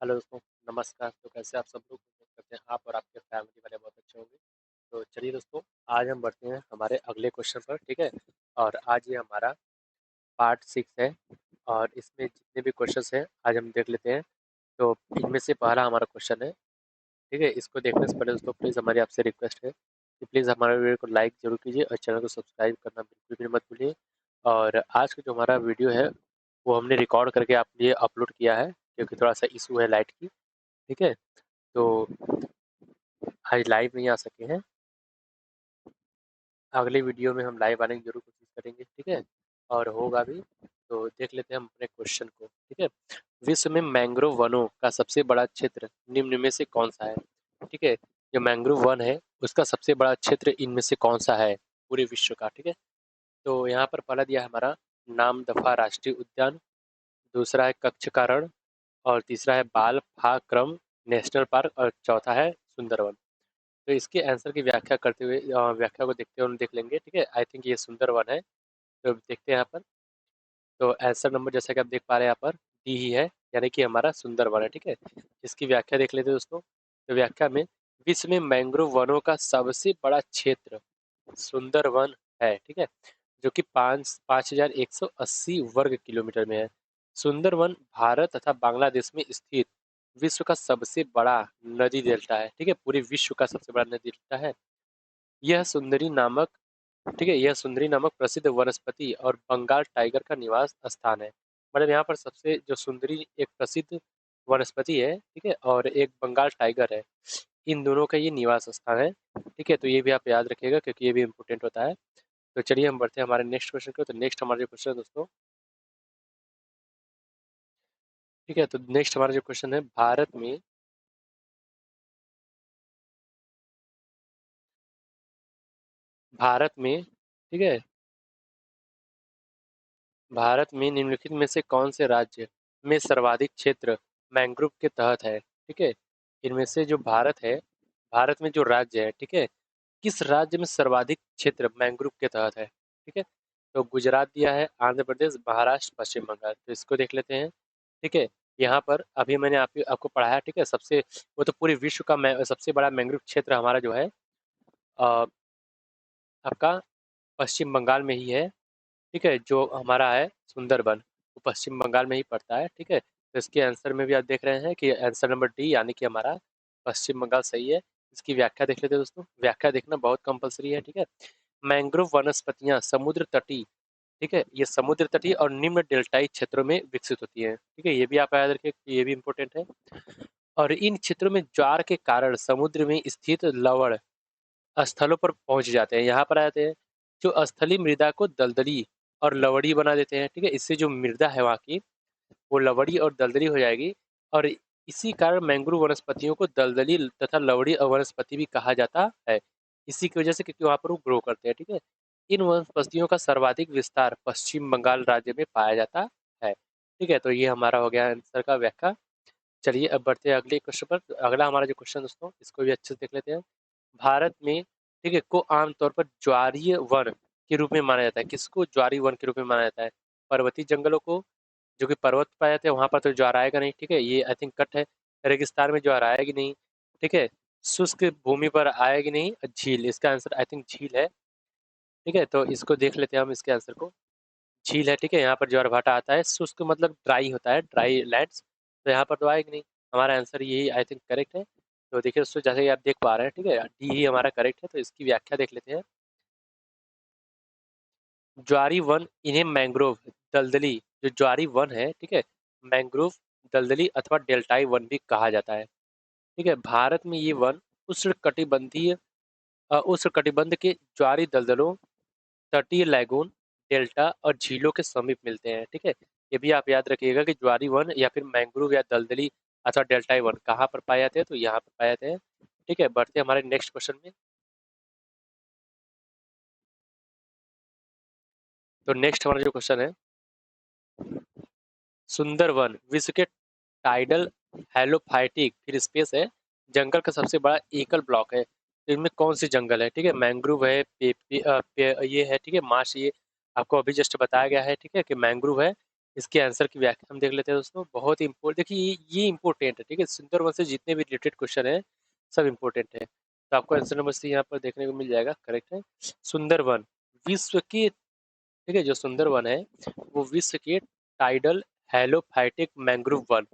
Hello दोस्तों, नमस्कार। तो कैसे आप सब लोग? उम्मीद करते हैं आप और आपके फैमिली वाले बहुत अच्छे होंगे। तो चलिए दोस्तों, आज हम बढ़ते हैं हमारे अगले क्वेश्चन पर, ठीक है। और आज ये हमारा पार्ट 6 है और इसमें जितने भी क्वेश्चंस हैं आज हम देख लेते हैं। तो इनमें से पहला हमारा क्वेश्चन है, ठीक है। इसको देखने से पहले दोस्तों प्लीज़ हमारी आपसे रिक्वेस्ट है कि प्लीज़ हमारे वीडियो को लाइक जरूर कीजिए और चैनल को सब्सक्राइब करना बिल्कुल भी मत भूलिए। और आज का जो हमारा वीडियो है वो हमने रिकॉर्ड करके आपके लिए अपलोड किया है, क्योंकि थोड़ा सा इशू है लाइट की, ठीक है। तो आज लाइव नहीं आ सके हैं। अगले वीडियो में हम लाइव आने की जरूर कोशिश करेंगे, ठीक है। और होगा भी। तो देख लेते हैं हम अपने क्वेश्चन को, ठीक है। विश्व में मैंग्रोव वनों का सबसे बड़ा क्षेत्र निम्न में से कौन सा है? ठीक है। जो मैंग्रोव वन है उसका सबसे बड़ा क्षेत्र इनमें से कौन सा है पूरे विश्व का, ठीक है। तो यहाँ पर पहला दिया है हमारा नामदफा राष्ट्रीय उद्यान, दूसरा है कच्छ का रण, और तीसरा है बाल फाक्रम नेशनल पार्क, और चौथा है सुंदरवन। तो इसके आंसर की व्याख्या करते हुए व्याख्या को देखते हुए हम देख लेंगे, ठीक है। आई थिंक ये सुंदरवन है। तो देखते हैं यहाँ पर। तो आंसर नंबर जैसा कि आप देख पा रहे हैं यहाँ पर डी ही है, यानी कि हमारा सुंदरवन है, ठीक है। इसकी व्याख्या देख लेते हैं दोस्तों। तो व्याख्या में विश्व में मैंग्रोव वनों का सबसे बड़ा क्षेत्र सुंदरवन है, ठीक है। जो कि 5180 वर्ग किलोमीटर में है। सुंदरवन भारत तथा बांग्लादेश में स्थित विश्व का सबसे बड़ा नदी डेल्टा है, ठीक है। पूरे विश्व का सबसे बड़ा नदी डेल्टा है। यह सुंदरी नामक, ठीक है, यह सुंदरी नामक प्रसिद्ध वनस्पति और बंगाल टाइगर का निवास स्थान है। मतलब यहाँ पर सबसे जो सुंदरी एक प्रसिद्ध वनस्पति है, ठीक है, और एक बंगाल टाइगर है। इन दोनों का ये निवास स्थान है, ठीक है। तो ये भी आप याद रखिएगा क्योंकि ये भी इम्पोर्टेंट होता है। तो चलिए हम बढ़ते हैं हमारे नेक्स्ट क्वेश्चन को। तो नेक्स्ट हमारा जो क्वेश्चन है दोस्तों, ठीक है। तो नेक्स्ट हमारा जो क्वेश्चन है, भारत में, ठीक है, भारत में निम्नलिखित में से कौन से राज्य में सर्वाधिक क्षेत्र मैंग्रोव के तहत है, ठीक है। इनमें से जो भारत है, भारत में जो राज्य है, ठीक है, किस राज्य में सर्वाधिक क्षेत्र मैंग्रोव के तहत है, ठीक है। तो गुजरात दिया है, आंध्र प्रदेश, महाराष्ट्र, पश्चिम बंगाल। तो इसको देख लेते हैं, ठीक है। यहाँ पर अभी मैंने आपको पढ़ाया, ठीक है। सबसे वो तो पूरे विश्व का सबसे बड़ा मैंग्रोव क्षेत्र हमारा जो है अ, आपका पश्चिम बंगाल में ही है, ठीक है। जो हमारा है सुंदरबन, वो पश्चिम बंगाल में ही पड़ता है, ठीक है। तो इसके आंसर में भी आप देख रहे हैं कि आंसर नंबर डी, यानी कि हमारा पश्चिम बंगाल सही है। इसकी व्याख्या देख लेते हैं दोस्तों। व्याख्या देखना बहुत कंपलसरी है, ठीक है। मैंग्रोव वनस्पतियां समुद्र तटीय, ठीक है, ये समुद्र तटीय और निम्न डेल्टाई क्षेत्रों में विकसित होती है, ठीक है। ये भी आप याद रखिए, ये भी इम्पोर्टेंट है। और इन क्षेत्रों में ज्वार के कारण समुद्र में स्थित लवण स्थलों पर पहुंच जाते हैं, यहाँ पर आ जाते हैं, जो स्थलीय मृदा को दलदली और लवड़ी बना देते हैं, ठीक है। इससे जो मृदा है वहाँ की वो लवड़ी और दलदली हो जाएगी। और इसी कारण मैंग्रोव वनस्पतियों को दलदली तथा लवड़ी वनस्पति भी कहा जाता है, इसी की वजह से, क्योंकि वहाँ पर वो ग्रो करते हैं, ठीक है। इन वनस्पतियों का सर्वाधिक विस्तार पश्चिम बंगाल राज्य में पाया जाता है, ठीक है। तो ये हमारा हो गया आंसर का व्याख्या। चलिए अब बढ़ते हैं अगले क्वेश्चन पर। तो अगला हमारा जो क्वेश्चन दोस्तों, इसको भी अच्छे से देख लेते हैं। भारत में, ठीक है, को आमतौर पर ज्वारीय वन के रूप में माना जाता है। किसको ज्वारीय वन के रूप में माना जाता है? पर्वतीय जंगलों को, जो कि पर्वत पाए जाते हैं वहां पर तो ज्वार आएगा नहीं, ठीक है, ये आई थिंक कट है। रेगिस्तान में ज्वार आएगी नहीं, ठीक है। शुष्क भूमि पर आएगी नहीं। झील, इसका आंसर आई थिंक झील है, ठीक है। तो इसको देख लेते हैं हम, इसके आंसर को। झील है, ठीक है। यहाँ पर ज्वार भाटा आता है। शुष्क मतलब ड्राई होता है, ड्राई लैंड्स, तो यहाँ पर तो आएगी नहीं। हमारा आंसर यही आई थिंक करेक्ट है। तो देखिए दोस्तों, जैसे कि आप देख पा रहे हैं, ठीक है, डी ही हमारा करेक्ट है। तो इसकी व्याख्या देख लेते हैं। ज्वारी वन इन्हें मैंग्रोव दलदली, जो ज्वारी वन है, ठीक है, मैंग्रोव दलदली अथवा डेल्टाई वन भी कहा जाता है, ठीक है। भारत में ये वन उष्णकटिबंधीय उष्णकटिबंध के ज्वारी दलदलों, तटीय लैगून, डेल्टा और झीलों के समीप मिलते हैं, ठीक है। ये भी आप याद रखिएगा कि ज्वारी वन या फिर मैंग्रोव या दलदली अथवा डेल्टाई वन कहाँ पर पाए जाते हैं? तो यहाँ पर पाए जाते हैं, ठीक है। बढ़ते हैं हमारे नेक्स्ट क्वेश्चन में। तो नेक्स्ट हमारा जो क्वेश्चन है, सुंदरवन विश्व के टाइडल हेलोफाइटिक फिर स्पेस है जंगल का सबसे बड़ा एकल ब्लॉक है। तो इनमें कौन सी जंगल है? ठीक है, मैंग्रोव है, ये है, ठीक है, मार्श, ये आपको अभी जस्ट बताया गया है, ठीक है, कि मैंग्रोव है, इसके आंसर की व्याख्या हम देख लेते हैं दोस्तों। बहुत ही इम्पोर्टेंट, देखिए ये इंपॉर्टेंट है, ठीक है। सुंदरवन से जितने भी रिलेटेड क्वेश्चन है सब इम्पोर्टेंट है। तो आपको आंसर नंबर सी यहाँ पर देखने को मिल जाएगा, करेक्ट है। सुंदरवन विश्व के, ठीक है, जो सुंदरवन है वो विश्व के टाइडल हेलोफाइटिक मैंग्रोव वन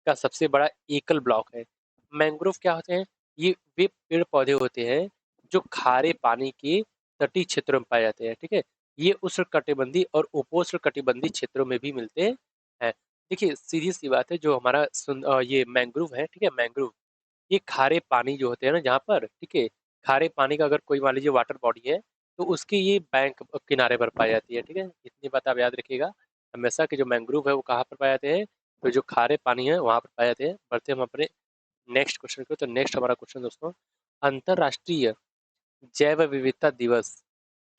का सबसे बड़ा एकल ब्लॉक है। मैंग्रोव क्या होते हैं? ये वे पेड़ पौधे होते हैं जो खारे पानी के तटीय क्षेत्रों में पाए जाते हैं, ठीक है। ये उष्णकटिबंधीय और उपोष्णकटिबंधीय क्षेत्रों में भी मिलते हैं। देखिए सीधी सी बात है, जो हमारा ये मैंग्रोव है, ठीक है, मैंग्रोव ये खारे पानी जो होते हैं ना जहाँ पर, ठीक है, खारे पानी का अगर कोई मान लीजिए वाटर बॉडी है तो उसके ये बैंक किनारे पर पाई जाती है, ठीक है। इतनी बात आप याद रखिएगा हमेशा कि जो मैंग्रोव है वो कहाँ पर पाए जाते हैं, तो जो खारे पानी है वहाँ पर पाए जाते हैं। बढ़ते हम अपने नेक्स्ट क्वेश्चन को। तो नेक्स्ट हमारा क्वेश्चन दोस्तों, अंतरराष्ट्रीय जैव विविधता दिवस,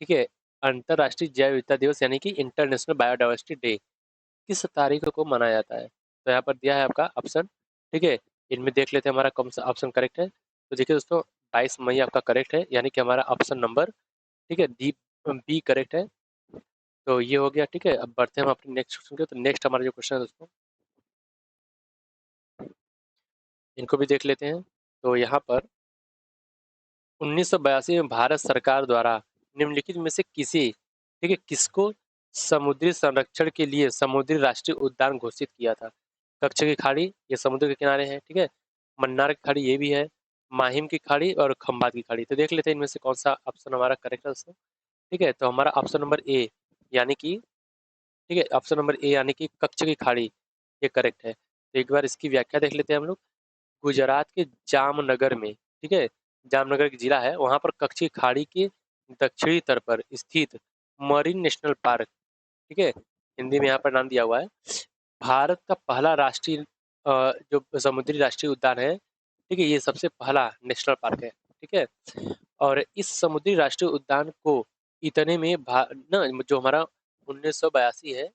ठीक है, अंतरराष्ट्रीय जैव विविधता दिवस यानी कि इंटरनेशनल बायोडाइवर्सिटी डे किस तारीख को मनाया जाता है? तो यहाँ पर दिया है आपका ऑप्शन, ठीक है। इनमें देख लेते हैं हमारा कौन सा ऑप्शन करेक्ट है। तो देखिए दोस्तों 22 मई आपका करेक्ट है, यानी कि हमारा ऑप्शन नंबर, ठीक है, डी बी करेक्ट है। तो ये हो गया, ठीक है। अब बढ़ते हैं हम अपने नेक्स्ट क्वेश्चन के। तो नेक्स्ट हमारा जो क्वेश्चन है दोस्तों, इनको भी देख लेते हैं। तो यहाँ पर 1982 में भारत सरकार द्वारा निम्नलिखित में से किसे, ठीक है, किसको समुद्री संरक्षण के लिए समुद्री राष्ट्रीय उद्यान घोषित किया था? कच्छ की खाड़ी, ये समुद्र के किनारे है, ठीक है। मन्नार की खाड़ी ये भी है, माहिम की खाड़ी और खंबात की खाड़ी। तो देख लेते हैं इनमें से कौन सा ऑप्शन हमारा करेक्ट है दोस्तों, ठीक है। तो हमारा ऑप्शन नंबर ए यानी कि, ठीक है, ऑप्शन नंबर ए यानी कि कच्छ की खाड़ी ये करेक्ट है। तो एक बार इसकी व्याख्या देख लेते हैं हम लोग। गुजरात के जामनगर में, ठीक है, जामनगर एक जिला है, वहां पर कच्छ की खाड़ी के दक्षिणी तट पर स्थित मरीन नेशनल पार्क, ठीक है, हिंदी में यहाँ पर नाम दिया हुआ है, भारत का पहला राष्ट्रीय जो समुद्री राष्ट्रीय उद्यान है, ठीक है, ये सबसे पहला नेशनल पार्क है, ठीक है। और इस समुद्री राष्ट्रीय उद्यान को इतने में ना जो हमारा 1982 है,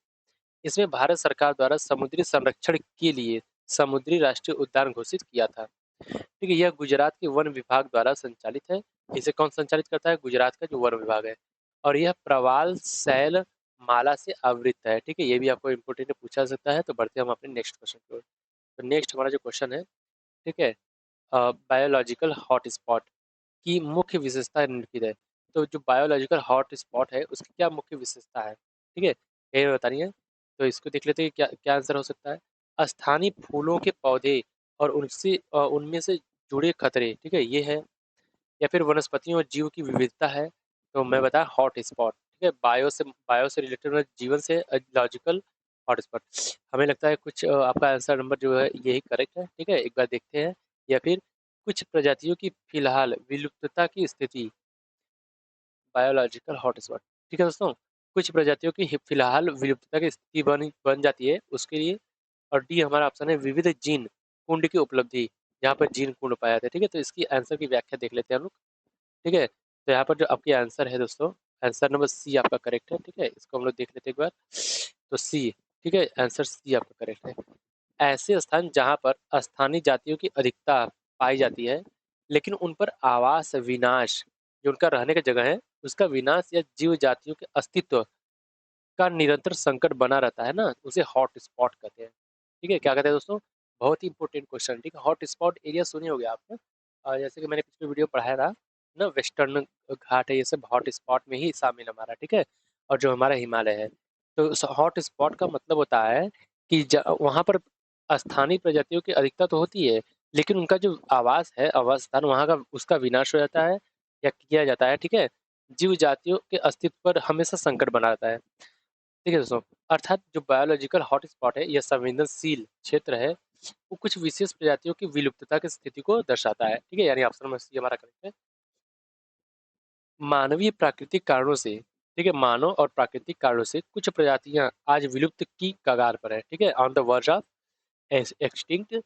इसमें भारत सरकार द्वारा समुद्री संरक्षण के लिए समुद्री राष्ट्रीय उद्यान घोषित किया था, ठीक है। यह गुजरात के वन विभाग द्वारा संचालित है। इसे कौन संचालित करता है? गुजरात का जो वन विभाग है। और यह प्रवाल शैल माला से आवृत है, ठीक है। ये भी आपको इम्पोर्टेंट पूछा सकता है। तो बढ़ते हैं हम अपने नेक्स्ट क्वेश्चन की ओर। तो नेक्स्ट हमारा जो क्वेश्चन है, ठीक है, बायोलॉजिकल हॉटस्पॉट की मुख्य विशेषता निम्नलिखित है। तो जो बायोलॉजिकल हॉटस्पॉट है उसकी क्या मुख्य विशेषता है, ठीक है, ये बतानी है। तो इसको देख लेते हैं क्या क्या आंसर हो सकता है। स्थानीय फूलों के पौधे और उनसे उनमें से जुड़े खतरे, ठीक है, ये है। या फिर वनस्पतियों और जीव की विविधता है। तो मैं बताया हॉट स्पॉट, ठीक है, बायो से रिलेटेड जीवन से लॉजिकल हॉट स्पॉट। हमें लगता है कुछ आपका आंसर नंबर जो है यही करेक्ट है, ठीक है। एक बार देखते हैं। या फिर कुछ प्रजातियों की फिलहाल विलुप्तता की स्थिति, बायोलॉजिकल हॉटस्पॉट, ठीक है दोस्तों, कुछ प्रजातियों की फिलहाल विलुप्तता की स्थिति बन बन जाती है उसके लिए। और डी हमारा ऑप्शन है विविध जीन कुंड की उपलब्धि, यहाँ पर जीन कुंड पाया जाता है, ठीक है। तो इसकी आंसर की व्याख्या देख लेते हैं हम लोग, ठीक है। तो यहाँ पर जो आपकी आंसर है दोस्तों, आंसर नंबर सी आपका करेक्ट है, ठीक है। इसको हम लोग देख लेते हैं एक बार। तो सी, ठीक है, आंसर सी आपका करेक्ट है। ऐसे स्थान जहाँ पर स्थानीय जातियों की अधिकता पाई जाती है लेकिन उन पर आवास विनाश, जो उनका रहने का जगह है उसका विनाश या जीव जातियों के अस्तित्व का निरंतर संकट बना रहता है ना, उसे हॉट स्पॉट कहते हैं, ठीक है। क्या कहते हैं दोस्तों? बहुत ही इंपॉर्टेंट क्वेश्चन, ठीक है। हॉट स्पॉट एरिया सुने होंगे आपने, जैसे कि मैंने पिछले वीडियो पढ़ाया था ना, वेस्टर्न घाट है, ये सब हॉट स्पॉट में ही शामिल हमारा, ठीक है। और जो हमारा हिमालय है, तो हॉट स्पॉट का मतलब होता है कि वहाँ पर स्थानीय प्रजातियों की अधिकता तो होती है लेकिन उनका जो आवास है, आवास स्थान वहाँ का उसका विनाश हो जाता है या किया जाता है, ठीक है। जीव जातियों के अस्तित्व पर हमेशा संकट बना रहता है, ठीक है दोस्तों। अर्थात जो बायोलॉजिकल हॉटस्पॉट है यह संवेदनशील क्षेत्र है, वो कुछ विशेष प्रजातियों की विलुप्तता की स्थिति को दर्शाता है, ठीक है। यानी ऑप्शन नंबर सी हमारा करेक्ट है। मानवीय प्राकृतिक कारणों से, ठीक है, मानव और प्राकृतिक कारणों से कुछ प्रजातियां आज विलुप्त की कगार पर है, ठीक है, on the verge of extinct.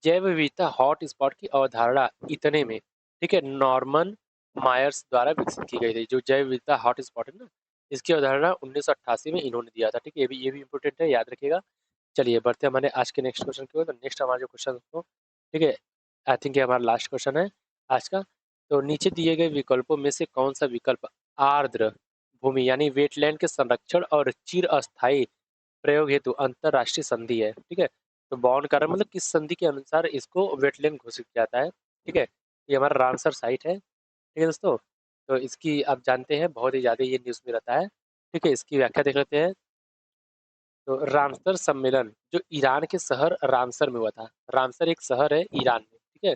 जैव विविधता हॉट स्पॉट की अवधारणा इतने में, ठीक है, नॉर्मन मायर्स द्वारा विकसित की गई थी। जो जैव विविधता हॉट स्पॉट है ना, इसकी अवधारणा 1988 में इन्होंने दिया था, ठीक है। ये भी इंपॉर्टेंट है, याद रखिएगा। चलिए बढ़ते हैं हमारे आज के नेक्स्ट क्वेश्चन की ओर। तो नेक्स्ट हमारा जो क्वेश्चन दोस्तों, ठीक है, आई थिंक ये हमारा लास्ट क्वेश्चन है आज का। तो नीचे दिए गए विकल्पों में से कौन सा विकल्प आर्द्र भूमि यानी वेटलैंड के संरक्षण और चिर अस्थायी प्रयोग हेतु अंतरराष्ट्रीय संधि है, ठीक है। तो बॉन्ड कारण मतलब किस संधि के अनुसार इसको वेटलैंड घोषित किया जाता है, ठीक है। ये हमारा रामसर साइट है, ठीक है दोस्तों। तो इसकी आप जानते हैं बहुत ही ज़्यादा ये न्यूज़ में रहता है, ठीक है। इसकी व्याख्या देख लेते हैं। तो रामसर सम्मेलन जो ईरान के शहर रामसर में हुआ था। रामसर एक शहर है ईरान में, ठीक है।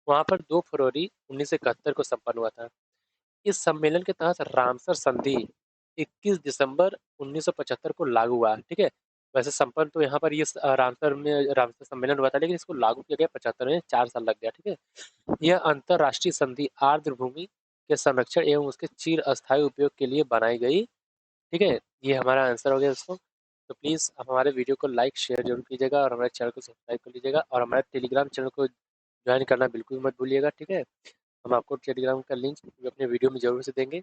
वहाँ पर 2 फरवरी 1971 को संपन्न हुआ था। इस सम्मेलन के तहत रामसर संधि 21 दिसंबर 1975 को लागू हुआ, ठीक है। वैसे संपन्न तो यहाँ पर ये रामसर में रामसर सम्मेलन हुआ था, लेकिन इसको लागू किया गया 75 में, 4 साल लग गया, ठीक है। यह अंतरराष्ट्रीय संधि आर्द्र भूमि के संरक्षण एवं उसके चिर अस्थायी उपयोग के लिए बनाई गई, ठीक है। ये हमारा आंसर हो गया दोस्तों। तो प्लीज़ आप हमारे वीडियो को लाइक शेयर जरूर कीजिएगा और हमारे चैनल को सब्सक्राइब कर लीजिएगा और हमारे टेलीग्राम चैनल को ज्वाइन करना बिल्कुल मत भूलिएगा, ठीक है। हम आपको टेलीग्राम का लिंक अपने वीडियो में जरूर से देंगे।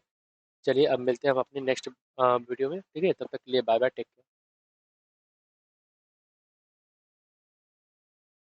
चलिए अब मिलते हैं हम अपने नेक्स्ट वीडियो में, ठीक है। तब तक के लिए बाय बाय, टेक केयर।